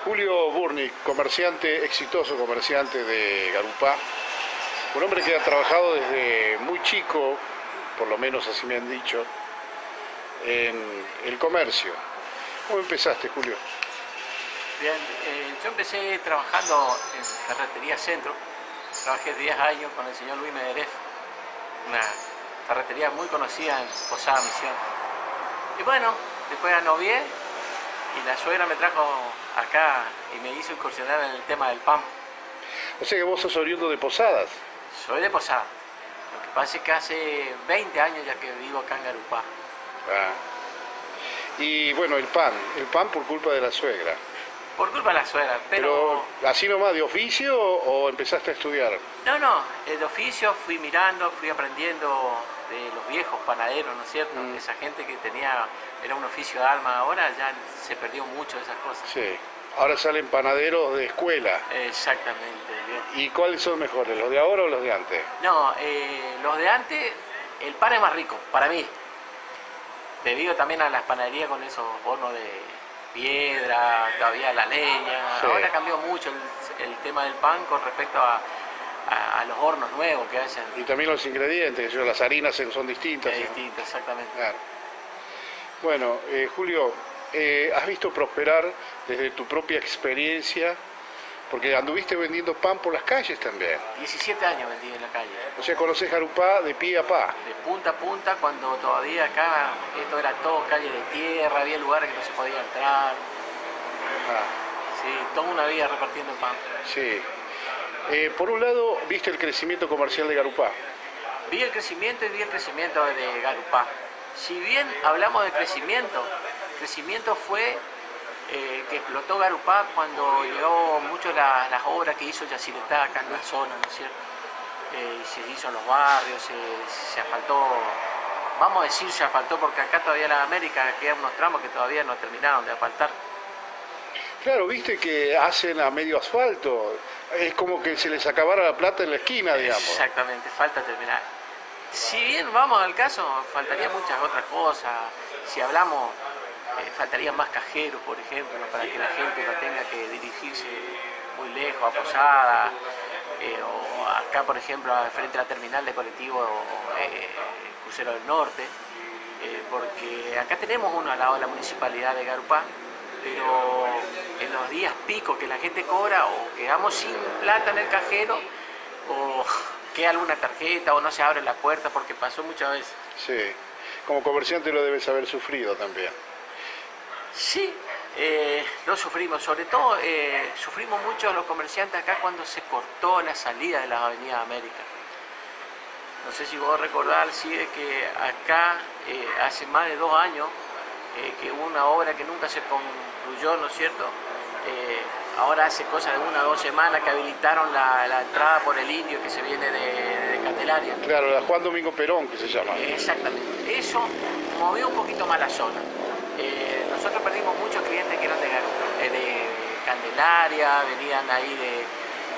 Julio Burnick, comerciante, exitoso comerciante de Garupá, un hombre que ha trabajado desde muy chico, por lo menos así me han dicho, en el comercio. ¿Cómo empezaste, Julio? Bien, yo empecé trabajando en Ferretería Centro. Trabajé 10 años con el señor Luis Mederef, una ferretería muy conocida en Posada Misión. Y bueno, después anovié y la suegra me trajo acá y me hizo incursionar en el tema del pan. O sea que vos sos oriundo de Posadas. Soy de Posada. Lo que pasa es que hace 20 años ya que vivo acá en Garupá. Ah. Y bueno, el pan por culpa de la suegra. Por culpa de la suegra, pero... ¿Así nomás de oficio o empezaste a estudiar? No, de oficio fui mirando, fui aprendiendo de los viejos panaderos, ¿no es cierto? Esa gente que era un oficio de alma, ahora ya se perdió mucho de esas cosas. Sí, ahora salen panaderos de escuela. Exactamente. Bien. ¿Y cuáles son mejores, los de ahora o los de antes? No, los de antes, el pan es más rico, para mí. Debido también a las panaderías con esos hornos de piedra, todavía la leña. Sí. Ahora cambió mucho el tema del pan con respecto a los hornos nuevos que hacen. Y también los ingredientes, las harinas son distintas. Es distinto, exactamente. Claro. Bueno, Julio, ¿has visto prosperar desde tu propia experiencia? Porque anduviste vendiendo pan por las calles también. 17 años vendí en la calle. O sea, conocés Garupá de pie a pa. De punta a punta, cuando todavía acá esto era todo calle de tierra, había lugares que no se podía entrar. Ah, Sí, toda una vida repartiendo pan. sí. Por un lado, viste el crecimiento comercial de Garupá. Vi el crecimiento y vi el crecimiento de Garupá. Si bien hablamos de crecimiento fue que explotó Garupá cuando llegó mucho las obras que hizo Yacyretá acá en la zona, ¿no es cierto? Se hizo en los barrios, se asfaltó, vamos a decir se asfaltó porque acá todavía en la América quedan unos tramos que todavía no terminaron de asfaltar. Claro, viste que hacen a medio asfalto. Es como que se les acabara la plata en la esquina, digamos. Exactamente, falta terminar. Si bien vamos al caso, faltaría muchas otras cosas. Si hablamos, faltarían más cajeros, por ejemplo, para que la gente no tenga que dirigirse muy lejos, a Posada, o acá, por ejemplo, frente a la terminal de colectivo Crucero del Norte, porque acá tenemos uno al lado de la municipalidad de Garupá, pero en los días pico que la gente cobra o quedamos sin plata en el cajero o queda alguna tarjeta o no se abre la puerta porque pasó muchas veces. Sí, como comerciante lo debes haber sufrido también. Sí, lo sufrimos, sobre todo sufrimos mucho los comerciantes acá cuando se cortó la salida de las avenidas América. No sé si vos recordás, sí, de que acá hace más de 2 años que hubo una obra que nunca se concluyó, ¿no es cierto? Ahora hace cosa de 1 o 2 semanas que habilitaron la entrada por el Indio que se viene de Candelaria. Claro, la Juan Domingo Perón, que se llama. Exactamente. Eso movió un poquito más la zona. Nosotros perdimos muchos clientes que eran de Candelaria, venían ahí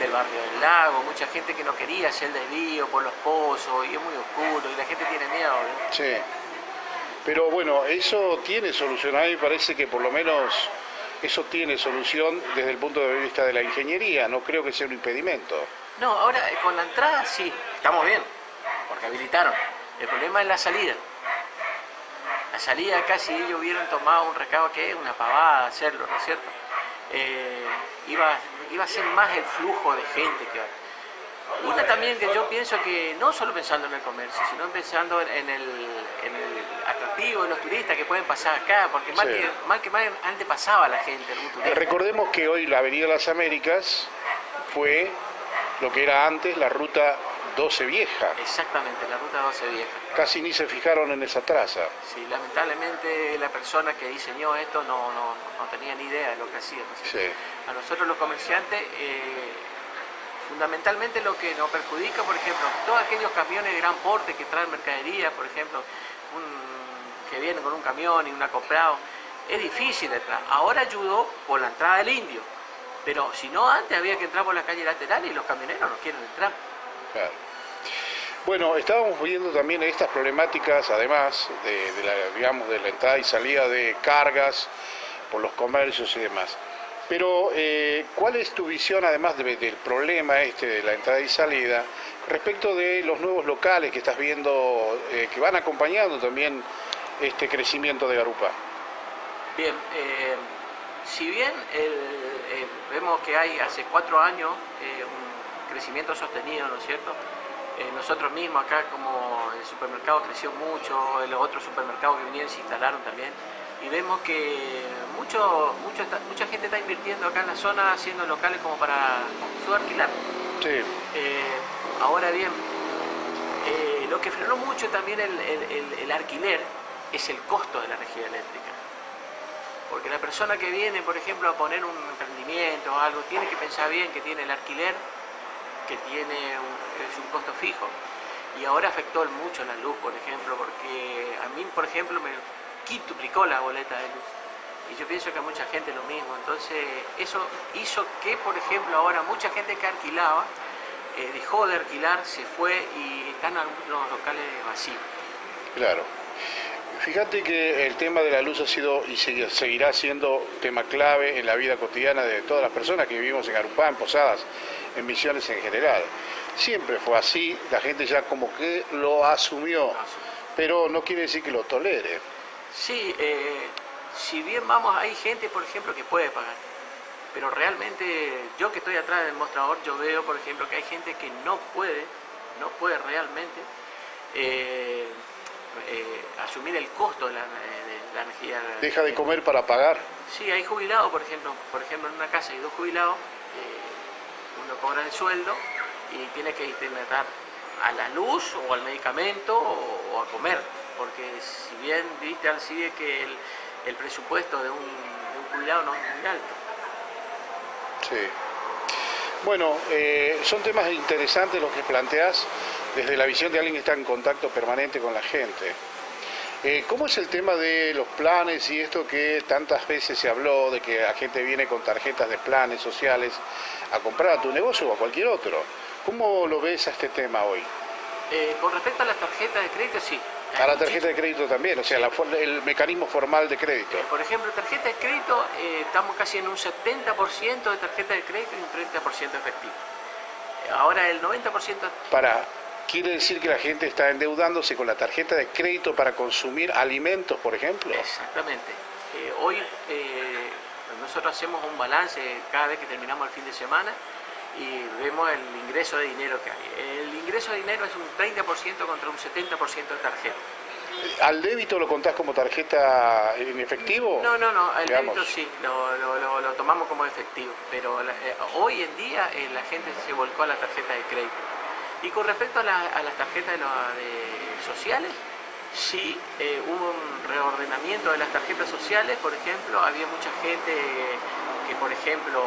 del barrio del Lago, mucha gente que no quería hacer el desvío por los pozos y es muy oscuro y la gente tiene miedo, ¿no? Sí. Pero bueno, eso tiene solución. A mí me parece que por lo menos eso tiene solución desde el punto de vista de la ingeniería. No creo que sea un impedimento. No, ahora con la entrada sí, estamos bien, porque habilitaron. El problema es la salida. La salida acá, si ellos hubieran tomado un recado que es una pavada hacerlo, ¿no es cierto? Iba a ser más el flujo de gente que ahora. Una también que yo pienso que no solo pensando en el comercio, sino pensando en el atractivo de los turistas que pueden pasar acá, porque Sí. mal que mal antes pasaba la gente, algún turista. Recordemos que hoy la Avenida Las Américas fue lo que era antes la Ruta 12 Vieja. Exactamente, la ruta 12 vieja. Casi ni se fijaron en esa traza. Sí, lamentablemente la persona que diseñó esto no tenía ni idea de lo que hacía, ¿no es cierto? Sí. A nosotros los comerciantes, fundamentalmente lo que nos perjudica, por ejemplo, todos aquellos camiones de gran porte que traen mercadería, por ejemplo, que vienen con un camión y un acoplado, es difícil entrar. Ahora ayudó por la entrada del Indio, pero si no antes había que entrar por la calle lateral y los camioneros no quieren entrar. Claro. Bueno, estábamos viendo también estas problemáticas, además de la entrada y salida de cargas por los comercios y demás. Pero, ¿cuál es tu visión, además del problema este de la entrada y salida, respecto de los nuevos locales que estás viendo, que van acompañando también este crecimiento de Garupá? Bien, si bien vemos que hay hace 4 años un crecimiento sostenido, ¿no es cierto? Nosotros mismos acá, como el supermercado creció mucho, los otros supermercados que vinieron se instalaron también, y vemos que mucha gente está invirtiendo acá en la zona haciendo locales como para subalquilar. Sí. Ahora bien, lo que frenó mucho también el alquiler es el costo de la energía eléctrica. Porque la persona que viene, por ejemplo, a poner un emprendimiento o algo, tiene que pensar bien que tiene el alquiler, que es un costo fijo. Y ahora afectó mucho la luz, por ejemplo, porque a mí, por ejemplo, me quintuplicó la boleta de luz. Y yo pienso que a mucha gente lo mismo. Entonces, eso hizo que, por ejemplo, ahora mucha gente que alquilaba, dejó de alquilar, se fue y están algunos locales vacíos. Claro. Fíjate que el tema de la luz ha sido y seguirá siendo tema clave en la vida cotidiana de todas las personas que vivimos en Garupá, en Posadas, en Misiones en general. Siempre fue así, la gente ya como que lo asumió, pero no quiere decir que lo tolere. Sí, si bien hay gente, por ejemplo, que puede pagar, pero realmente yo que estoy atrás del mostrador, yo veo, por ejemplo, que hay gente que no puede realmente asumir el costo de la energía. Deja de comer para pagar. Sí, hay jubilados, por ejemplo, en una casa hay 2 jubilados, uno cobra el sueldo y tiene que intentar a la luz o al medicamento o a comer, porque si bien viste al CIDE que el presupuesto de un jubilado no es muy alto. Sí. Bueno, son temas interesantes los que planteas desde la visión de alguien que está en contacto permanente con la gente. ¿Cómo es el tema de los planes y esto que tantas veces se habló de que la gente viene con tarjetas de planes sociales a comprar a tu negocio o a cualquier otro? ¿Cómo lo ves a este tema hoy? Con respecto a las tarjetas de crédito, sí. A la tarjeta de crédito también, o sea, el mecanismo formal de crédito. Por ejemplo, tarjeta de crédito, estamos casi en un 70% de tarjeta de crédito y un 30% efectivo. Ahora el 90%... ¿Quiere decir que la gente está endeudándose con la tarjeta de crédito para consumir alimentos, por ejemplo? Exactamente. Hoy nosotros hacemos un balance cada vez que terminamos el fin de semana y vemos el ingreso de dinero que hay. El ingreso de dinero es un 30% contra un 70% de tarjeta. ¿Al débito lo contás como tarjeta en efectivo? No, al débito sí, lo tomamos como efectivo, pero hoy en día la gente se volcó a la tarjeta de crédito. Y con respecto a las tarjetas sociales, sí hubo un reordenamiento de las tarjetas sociales. Por ejemplo, había mucha gente que, por ejemplo,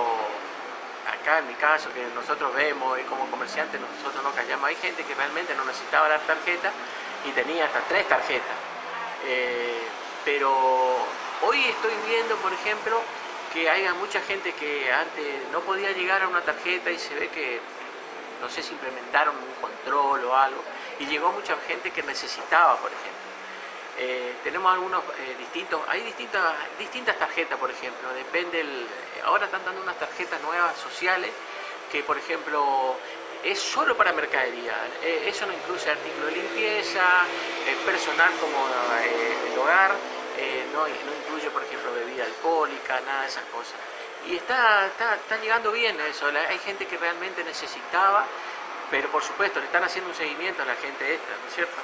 acá en mi caso, que nosotros vemos y como comerciantes nosotros no callamos, hay gente que realmente no necesitaba las tarjetas y tenía hasta 3 tarjetas. Pero hoy estoy viendo, por ejemplo, que hay mucha gente que antes no podía llegar a una tarjeta y se ve que, no sé si implementaron un control o algo, y llegó mucha gente que necesitaba, por ejemplo. Tenemos algunos hay distintas tarjetas, por ejemplo, ahora están dando unas tarjetas nuevas sociales que, por ejemplo, es solo para mercadería, eso no incluye artículos de limpieza, personal como el hogar, no incluye, por ejemplo, bebida alcohólica, nada de esas cosas. Y está llegando bien eso, hay gente que realmente necesitaba, pero por supuesto le están haciendo un seguimiento a la gente esta, ¿no es cierto?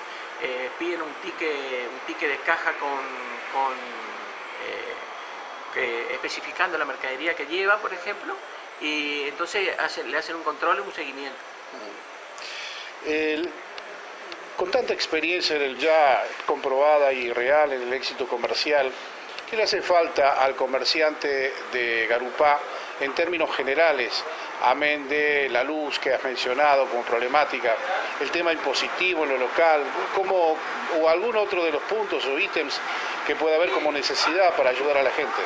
Piden un ticket de caja especificando la mercadería que lleva, por ejemplo, y entonces le hacen un control y un seguimiento. Con tanta experiencia ya comprobada y real en el éxito comercial, ¿qué le hace falta al comerciante de Garupá en términos generales, amén de la luz que has mencionado como problemática, el tema impositivo en lo local, o algún otro de los puntos o ítems que pueda haber como necesidad para ayudar a la gente?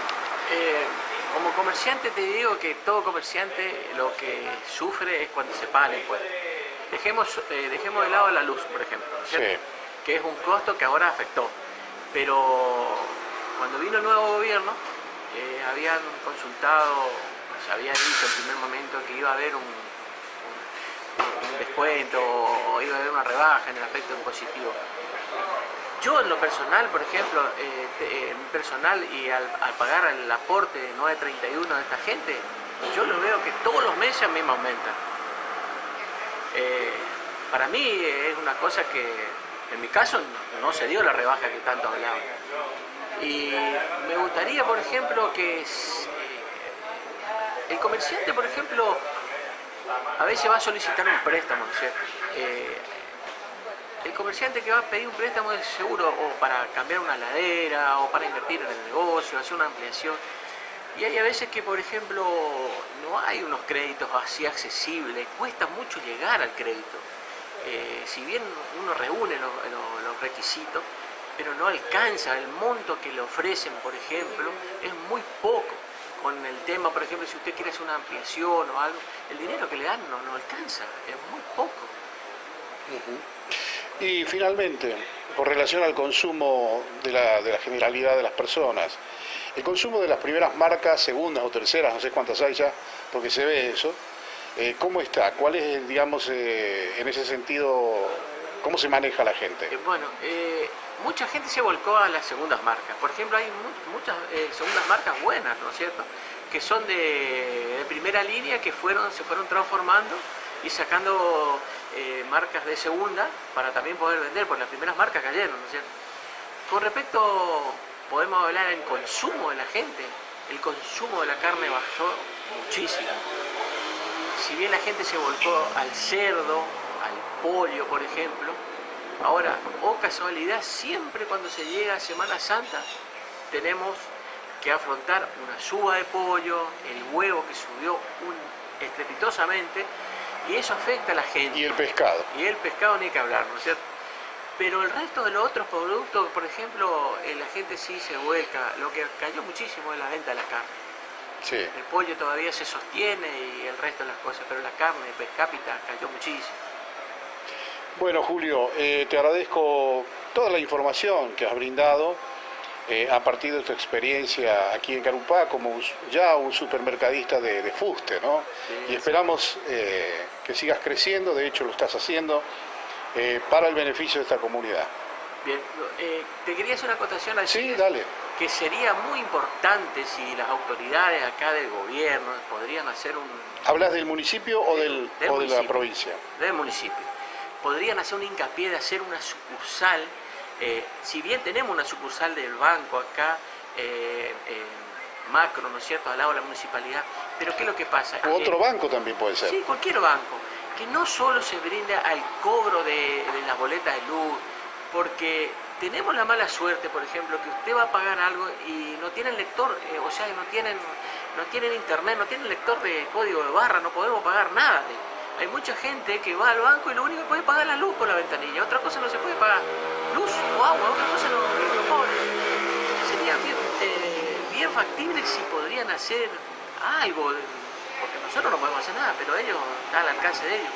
Como comerciante te digo que todo comerciante lo que sufre es cuando se paga el impuesto. Dejemos de lado la luz, por ejemplo, ¿cierto? Sí. Que es un costo que ahora afectó, pero cuando vino el nuevo gobierno habían consultado, se habían dicho en primer momento que iba a haber un descuento o iba a haber una rebaja en el aspecto impositivo. Yo en lo personal, por ejemplo, personal y al pagar el aporte 931 de esta gente, yo lo veo que todos los meses a mí me aumentan. Para mí es una cosa que en mi caso no se dio la rebaja que tanto hablaban. Y me gustaría, por ejemplo, que el comerciante, por ejemplo, a veces va a solicitar un préstamo, ¿no es cierto? El comerciante que va a pedir un préstamo es seguro o para cambiar una heladera o para invertir en el negocio, hacer una ampliación. Y hay a veces que, por ejemplo, no hay unos créditos así accesibles, cuesta mucho llegar al crédito. Si bien uno reúne los requisitos, pero no alcanza el monto que le ofrecen, por ejemplo, es muy poco. Con el tema, por ejemplo, si usted quiere hacer una ampliación o algo, el dinero que le dan no alcanza, es muy poco. Y finalmente, con relación al consumo de la generalidad de las personas, el consumo de las primeras marcas, segundas o terceras, no sé cuántas hay ya, porque se ve eso, ¿cómo está? ¿Cuál es, digamos, en ese sentido, cómo se maneja la gente? Mucha gente se volcó a las segundas marcas. Por ejemplo, hay muchas segundas marcas buenas, ¿no es cierto?, que son de primera línea, que se fueron transformando y sacando marcas de segunda para también poder vender, porque las primeras marcas cayeron, ¿no es cierto? Con respecto, podemos hablar en consumo de la gente. El consumo de la carne bajó muchísimo. Si bien la gente se volcó al cerdo, al pollo, por ejemplo, ahora, casualidad, siempre cuando se llega a Semana Santa tenemos que afrontar una suba de pollo, el huevo que subió estrepitosamente, y eso afecta a la gente. Y el pescado. Y el pescado ni hay que hablar, ¿no es cierto? Pero el resto de los otros productos, por ejemplo, la gente sí se vuelca. Lo que cayó muchísimo es la venta de la carne. Sí. El pollo todavía se sostiene y el resto de las cosas, pero la carne per cápita cayó muchísimo. Bueno, Julio, te agradezco toda la información que has brindado a partir de tu experiencia aquí en Carupá como ya un supermercadista de fuste, ¿no? Sí, y esperamos que sigas creciendo, de hecho lo estás haciendo, para el beneficio de esta comunidad. Bien, te quería hacer una acotación al Sí, dale. Que sería muy importante si las autoridades acá del gobierno podrían hacer un... ¿Hablas del municipio o de la provincia? Del municipio. Podrían hacer un hincapié de hacer una sucursal, si bien tenemos una sucursal del banco acá, macro, ¿no es cierto?, al lado de la municipalidad, pero ¿qué es lo que pasa? O otro banco también puede ser. Sí, cualquier banco, que no solo se brinda al cobro de las boletas de luz, porque tenemos la mala suerte, por ejemplo, que usted va a pagar algo y no tienen lector, o sea, no tienen internet, no tienen lector de código de barra, no podemos pagar nada. Hay mucha gente que va al banco y lo único que puede pagar es la luz por la ventanilla, otra cosa no se puede pagar, luz o agua, otra cosa no pobre. Sería bien factible si podrían hacer algo, porque nosotros no podemos hacer nada, pero ellos están al alcance de ellos.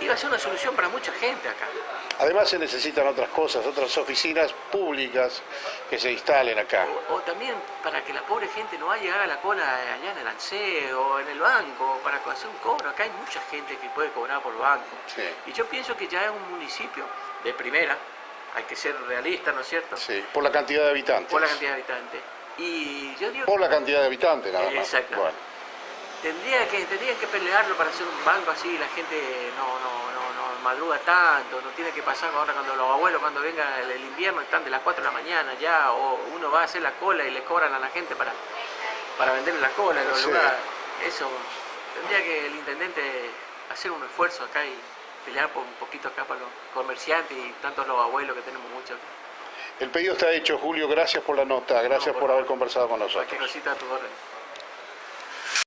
Iba a ser una solución para mucha gente acá. Además se necesitan otras cosas, otras oficinas públicas que se instalen acá. O también para que la pobre gente no vaya a llegar a la cola allá en el ANSE o en el banco para hacer un cobro. Acá hay mucha gente que puede cobrar por banco. Sí. Y yo pienso que ya es un municipio de primera, hay que ser realista, ¿no es cierto? Sí, por la cantidad de habitantes. Por la cantidad de habitantes. Y yo digo... Por la cantidad de habitantes, nada más. Exacto. Bueno. Tendrían que pelearlo para hacer un banco así, la gente no madruga tanto, no tiene que pasar ahora cuando los abuelos, cuando venga el invierno, están de las 4 de la mañana ya, o uno va a hacer la cola y le cobran a la gente para venderle la cola en los lugares. Eso, tendría que el intendente hacer un esfuerzo acá y pelear por un poquito acá para los comerciantes y tantos los abuelos que tenemos muchos. El pedido está hecho, Julio, gracias por la nota, gracias por haber conversado con nosotros. Cualquier cosita a tu orden.